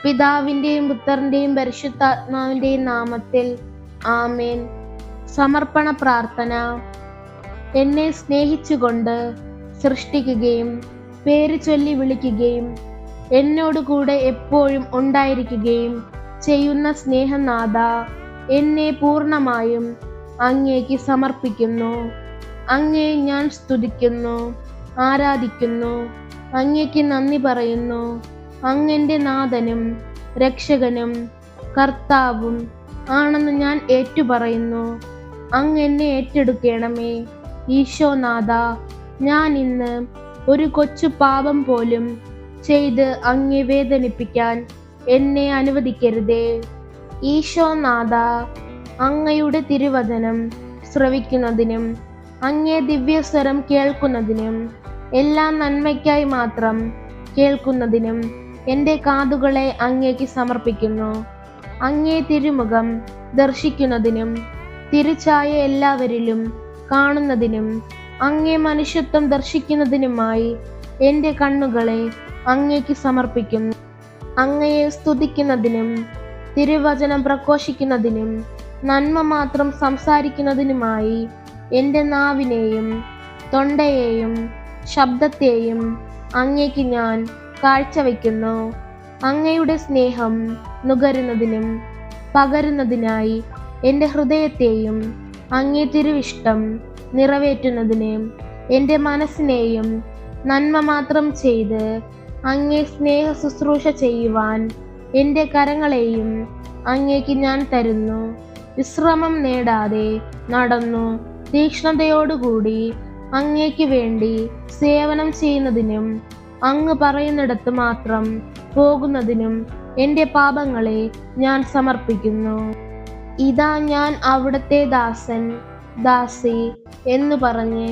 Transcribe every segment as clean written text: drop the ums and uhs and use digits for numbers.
പിതാവിന്റെയും പുത്രന്റെയും പരിശുദ്ധാത്മാവിന്റെയും നാമത്തിൽ ആമേൻ. സമർപ്പണ പ്രാർത്ഥന. എന്നെ സ്നേഹിച്ചുകൊണ്ട് സൃഷ്ടിക്കുകയും പേര് ചൊല്ലി വിളിക്കുകയും എന്നോടുകൂടെ എപ്പോഴും ഉണ്ടായിരിക്കുകയും ചെയ്യുന്ന സ്നേഹനാഥ, എന്നെ പൂർണ്ണമായും അങ്ങേക്ക് സമർപ്പിക്കുന്നു. അങ്ങേ ഞാൻ സ്തുതിക്കുന്നു, ആരാധിക്കുന്നു, അങ്ങേക്ക് നന്ദി പറയുന്നു. അങ്ങെൻ്റെ നാഥനും രക്ഷകനും കർത്താവും ആണെന്ന് ഞാൻ ഏറ്റുപറയുന്നു. അങ്ങ് എന്നെ ഏറ്റെടുക്കണമേ ഈശോനാഥ. ഞാൻ ഇന്ന് ഒരു കൊച്ചു പാപം പോലും ചെയ്ത് അങ്ങേ വേദനിപ്പിക്കാൻ എന്നെ അനുവദിക്കരുതേ. ഈശോനാഥ, അങ്ങയുടെ തിരുവചനം ശ്രവിക്കുന്നതിനും അങ്ങേ ദിവ്യസ്വരം കേൾക്കുന്നതിനും എല്ലാ നന്മയ്ക്കായി മാത്രം കേൾക്കുന്നതിനും എൻ്റെ കാതുകളെ അങ്ങേക്ക് സമർപ്പിക്കുന്നു. അങ്ങേ തിരുമുഖം ദർശിക്കുന്നതിനും തിരുഛായ എല്ലാവരിലും കാണുന്നതിനും അങ്ങേ മനുഷ്യത്വം ദർശിക്കുന്നതിനുമായി എൻ്റെ കണ്ണുകളെ അങ്ങേക്ക് സമർപ്പിക്കുന്നു. അങ്ങയെ സ്തുതിക്കുന്നതിനും തിരുവചനം പ്രഘോഷിക്കുന്നതിനും നന്മ മാത്രം സംസാരിക്കുന്നതിനുമായി എൻ്റെ നാവിനെയും തൊണ്ടയെയും ശബ്ദത്തെയും അങ്ങേക്ക് ഞാൻ കാഴ്ചവെക്കുന്നു. അങ്ങയുടെ സ്നേഹം നുകരുന്നതിനും പകരുന്നതിനായി എൻ്റെ ഹൃദയത്തെയും അങ്ങേ തിരുവിഷ്ടം നിറവേറ്റുന്നതിന് എൻ്റെ മനസ്സിനെയും നന്മ മാത്രം ചെയ്ത് അങ്ങേ സ്നേഹ ശുശ്രൂഷ ചെയ്യുവാൻ എൻ്റെ കരങ്ങളെയും അങ്ങേക്ക് ഞാൻ തരുന്നു. വിശ്രമം നേടാതെ നടന്നു തീക്ഷ്ണതയോടുകൂടി അങ്ങേക്ക് വേണ്ടി സേവനം ചെയ്യുന്നതിനും അങ്ങ് പറയുന്നിടത്ത് മാത്രം പോകുന്നതിനും എൻ്റെ പാപങ്ങളെ ഞാൻ സമർപ്പിക്കുന്നു. ഇതാ ഞാൻ അവിടുത്തെ ദാസൻ ദാസി എന്നു പറഞ്ഞ്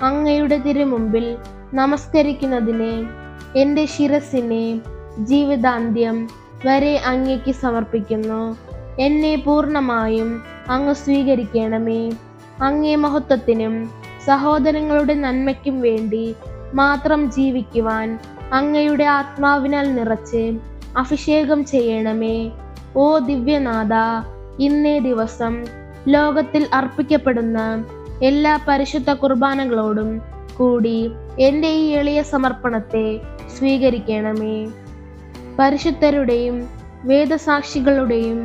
അങ്ങയുടെ തിരുമുമ്പിൽ നമസ്കരിക്കുന്നതിന് എൻ്റെ ശിരസിനെ ജീവിതാന്ത്യം വരെ അങ്ങേക്ക് സമർപ്പിക്കുന്നു. എന്നെ പൂർണ്ണമായും അങ്ങ് സ്വീകരിക്കണമേ. അങ്ങേ മഹത്വത്തിനും സഹോദരങ്ങളുടെ നന്മയ്ക്കും വേണ്ടി മാത്രം ജീവിക്കുവാൻ അങ്ങയുടെ ആത്മാവിനാൽ നിറച്ച് അഭിഷേകം ചെയ്യണമേ. ഓ ദിവ്യനാഥ, ഇന്നേ ദിവസം ലോകത്തിൽ അർപ്പിക്കപ്പെടുന്ന എല്ലാ പരിശുദ്ധ കുർബാനകളോടും കൂടി എൻ്റെ ഈ എളിയ സമർപ്പണത്തെ സ്വീകരിക്കണമേ. പരിശുദ്ധരുടെയും വേദസാക്ഷികളുടെയും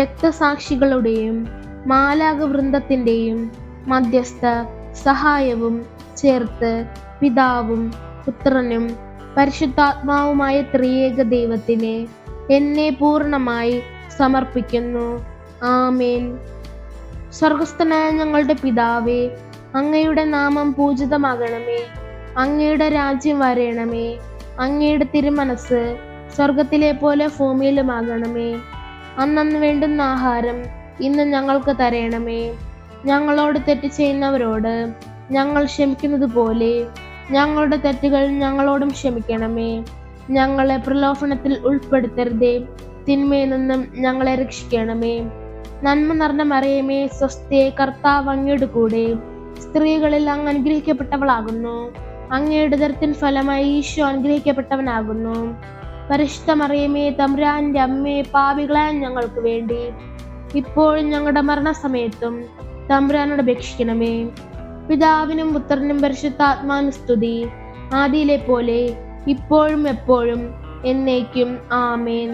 രക്തസാക്ഷികളുടെയും മാലാഖ വൃന്ദത്തിൻ്റെയും മധ്യസ്ഥ സഹായവും ചേർത്ത് പിതാവും പുത്രനും പരിശുദ്ധാത്മാവുമായ ത്രിയേക ദൈവത്തിന് എന്നെ പൂർണ്ണമായി സമർപ്പിക്കുന്നു. ആമേൻ. സ്വർഗസ്ഥനായ ഞങ്ങളുടെ പിതാവേ, അങ്ങയുടെ നാമം പൂജിതമാകണമേ. അങ്ങയുടെ രാജ്യം വരേണമേ. അങ്ങയുടെ തിരുമനസ് സ്വർഗത്തിലെ പോലെ ഭൂമിയിലുമാകണമേ. അന്നന്ന് വേണ്ടുന്ന ആഹാരം ഇന്ന് ഞങ്ങൾക്ക് തരയണമേ. ഞങ്ങളോട് തെറ്റ് ചെയ്യുന്നവരോട് ഞങ്ങൾ ക്ഷമിക്കുന്നത് പോലെ ഞങ്ങളുടെ തെറ്റുകൾ ഞങ്ങളോടും ക്ഷമിക്കണമേ. ഞങ്ങളെ പ്രലോഭനത്തിൽ ഉൾപ്പെടുത്തരുതേ, തിന്മയിൽ നിന്നും ഞങ്ങളെ രക്ഷിക്കണമേ. നന്മ നിറഞ്ഞ മറിയമേ, സ്വസ്തി, കർത്താവ് അങ്ങയുടെ കൂടെ സ്ത്രീകളിൽ അങ്ങ് അനുഗ്രഹിക്കപ്പെട്ടവളാകുന്നു. അങ്ങയുടെ ഉദരത്തിൻ ഫലമായി ഈശോ അനുഗ്രഹിക്കപ്പെട്ടവനാകുന്നു. പരിശുദ്ധ മറിയമേ, തമ്പുരാന്റെ അമ്മേ, പാപികളായ ഞങ്ങൾക്ക് വേണ്ടി ഇപ്പോഴും ഞങ്ങളുടെ മരണസമയത്തും തമ്പുരാനോട് അപേക്ഷിക്കണമേ. പിതാവിനും പുത്രനും പരിശുദ്ധാത്മാവിനും സ്തുതി, ആദിയിലെ പോലെ ഇപ്പോഴും എപ്പോഴും എന്നേക്കും. ആമേൻ.